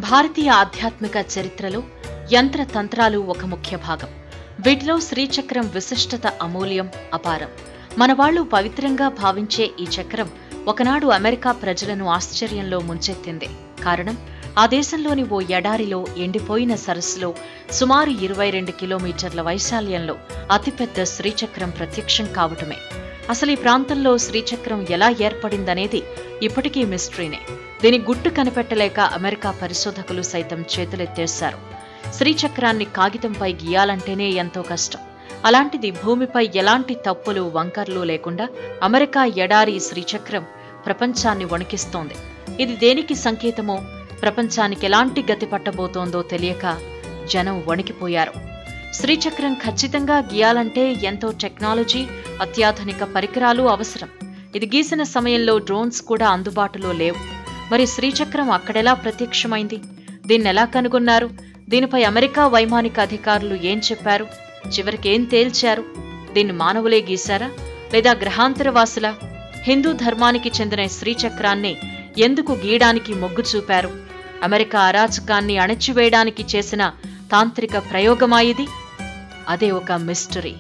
భారతీయ ఆధ్యాత్మిక చరిత్రలో యంత్ర తంత్రాలు ఒక ముఖ్య భాగం. వీటిలో శ్రీచక్రం విశిష్టత అమూల్యం, అపారం. మనవాళ్లు పవిత్రంగా భావించే ఈ చక్రం ఒకనాడు అమెరికా ప్రజలను ఆశ్చర్యంలో ముంచెత్తింది. కారణం, ఆ దేశంలోని ఓ ఎడారిలో ఎండిపోయిన సరస్సులో సుమారు 22 కిలోమీటర్ల వైశాల్యంలో అతిపెద్ద శ్రీచక్రం ప్రత్యక్షం కావటమే. అసలు ఈ ప్రాంతంలో శ్రీచక్రం ఎలా ఏర్పడిందనేది ఇప్పటికీ మిస్టరీనే. దీని గుట్టు కనిపెట్టలేక అమెరికా పరిశోధకులు సైతం చేతులెత్తేశారు. శ్రీచక్రాన్ని కాగితంపై గీయాలంటేనే ఎంతో కష్టం. అలాంటిది భూమిపై ఎలాంటి తప్పులు వంకర్లు లేకుండా అమెరికా ఎడారి శ్రీచక్రం ప్రపంచాన్ని వణికిస్తోంది. ఇది దేనికి సంకేతమో, ప్రపంచానికి ఎలాంటి గతి పట్టబోతోందో తెలియక జనం వణికిపోయారు. శ్రీచక్రం ఖచ్చితంగా గీయాలంటే ఎంతో టెక్నాలజీ, అత్యాధునిక పరికరాలు అవసరం. ఇది గీసిన సమయంలో డ్రోన్స్ కూడా అందుబాటులో లేవు. మరి శ్రీచక్రం అక్కడెలా ప్రత్యక్షమైంది? దీన్నెలా కనుగొన్నారు? దీనిపై అమెరికా వైమానిక అధికారులు ఏం చెప్పారు? చివరికి ఏం తేల్చారు? దీన్ని మానవులే గీశారా లేదా గ్రహాంతరవాసులా? హిందూ ధర్మానికి చెందిన శ్రీచక్రాన్ని ఎందుకు గీయడానికి మొగ్గు చూపారు? అమెరికా అరాచకాన్ని అణచివేయడానికి చేసిన తాంత్రిక ప్రయోగమా ఇది? అదే ఒక మిస్టరీ.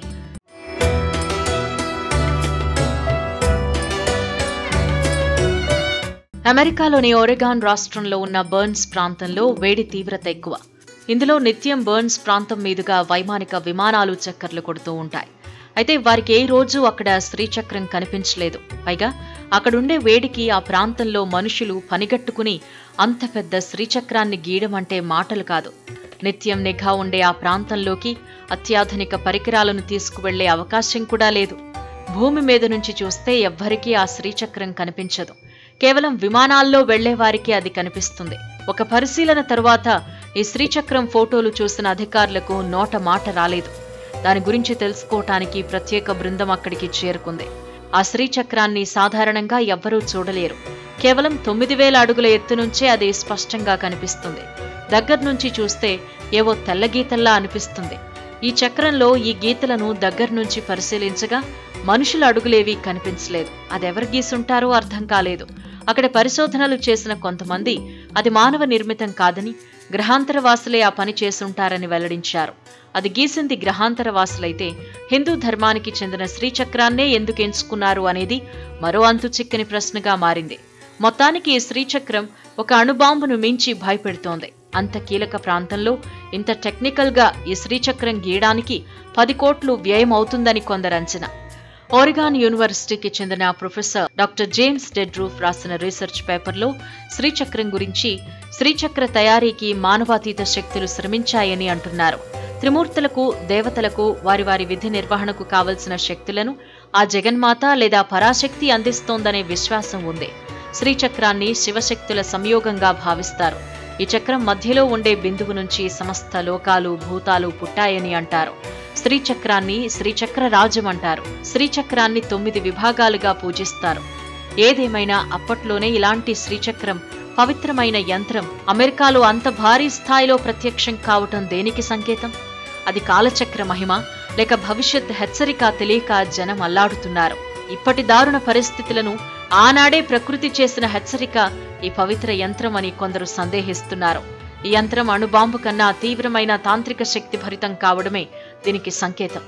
అమెరికాలోని ఒరెగాన్ రాష్ట్రంలో ఉన్న బర్న్స్ ప్రాంతంలో వేడి తీవ్రత ఎక్కువ. ఇందులో నిత్యం బర్న్స్ ప్రాంతం మీదుగా వైమానిక విమానాలు చక్కర్లు కొడుతూ ఉంటాయి. అయితే వారికి ఏ రోజు అక్కడ శ్రీచక్రం కనిపించలేదు. పైగా అక్కడుండే వేడికి ఆ ప్రాంతంలో మనుషులు పనిగట్టుకుని అంత పెద్ద శ్రీచక్రాన్ని గీయడం అంటే మాటలు కాదు. నిత్యం నిఘా ఉండే ఆ ప్రాంతంలోకి అత్యాధునిక పరికరాలను తీసుకువెళ్లే అవకాశం కూడా లేదు. భూమి మీద నుంచి చూస్తే ఎవ్వరికీ ఆ శ్రీచక్రం కనిపించదు. కేవలం విమానాల్లో వెళ్లేవారికి అది కనిపిస్తుంది. ఒక పరిశీలన తరువాత ఈ శ్రీచక్రం ఫోటోలు చూసిన అధికారులకు నోట మాట రాలేదు. దాని గురించి తెలుసుకోవటానికి ప్రత్యేక బృందం అక్కడికి చేరుకుంది. ఆ శ్రీచక్రాన్ని సాధారణంగా ఎవ్వరూ చూడలేరు. కేవలం 9000 అడుగుల ఎత్తు నుంచే అది స్పష్టంగా కనిపిస్తుంది. దగ్గర నుంచి చూస్తే ఏవో తెల్ల గీతల్లా అనిపిస్తుంది. ఈ చక్రంలో ఈ గీతలను దగ్గర నుంచి పరిశీలించగా మనుషుల అడుగులేవీ కనిపించలేదు. అదెవరు గీసుంటారో అర్థం కాలేదు. అక్కడ పరిశోధనలు చేసిన కొంతమంది అది మానవ నిర్మితం కాదని, గ్రహాంతరవాసులే ఆ పని చేసుంటారని వెల్లడించారు. అది గీసింది గ్రహాంతరవాసులైతే హిందూ ధర్మానికి చెందిన శ్రీచక్రాన్నే ఎందుకు ఎంచుకున్నారు అనేది మరో అంతు చిక్కని ప్రశ్నగా మారింది. మొత్తానికి ఈ శ్రీచక్రం ఒక అణుబాంబును మించి భయపెడుతోంది. అంత కీలక ప్రాంతంలో ఇంత టెక్నికల్ గా ఈ శ్రీచక్రం గీయడానికి 10 కోట్లు వ్యయం అవుతుందని కొందరు అంచనా. ఒరెగాన్ యూనివర్సిటీకి చెందిన ప్రొఫెసర్ డాక్టర్ జేమ్స్ డెడ్రూఫ్ రాసిన రీసెర్చ్ పేపర్లో శ్రీచక్రం గురించి, శ్రీచక్ర తయారీకి మానవాతీత శక్తులు శ్రమించాయని అంటున్నారు. త్రిమూర్తులకు, దేవతలకు వారి వారి విధి నిర్వహణకు కావలసిన శక్తులను ఆ జగన్మాత లేదా పరాశక్తి అందిస్తోందనే విశ్వాసం ఉంది. శ్రీచక్రాన్ని శివశక్తుల సంయోగంగా భావిస్తారు. ఈ చక్రం మధ్యలో ఉండే బిందువు నుంచి సమస్త లోకాలు, భూతాలు పుట్టాయని అంటారు. శ్రీచక్రాన్ని శ్రీచక్ర రాజం అంటారు. శ్రీచక్రాన్ని 9 విభాగాలుగా పూజిస్తారు. ఏదేమైనా అప్పట్లోనే ఇలాంటి శ్రీచక్రం, పవిత్రమైన యంత్రం అమెరికాలో అంత భారీ స్థాయిలో ప్రత్యక్షం కావటం దేనికి సంకేతం? అది కాలచక్ర మహిమ లేక భవిష్యత్ హెచ్చరిక తెలియక జనం అల్లాడుతున్నారు. ఇప్పటి దారుణ పరిస్థితులను ఆనాడే ప్రకృతి చేసిన హెచ్చరిక ఈ పవిత్ర యంత్రం అని కొందరు సందేహిస్తున్నారు. ఈ యంత్రం అణుబాంబు కన్నా తీవ్రమైన తాంత్రిక శక్తి భరితం కావడమే దీనికి సంకేతం.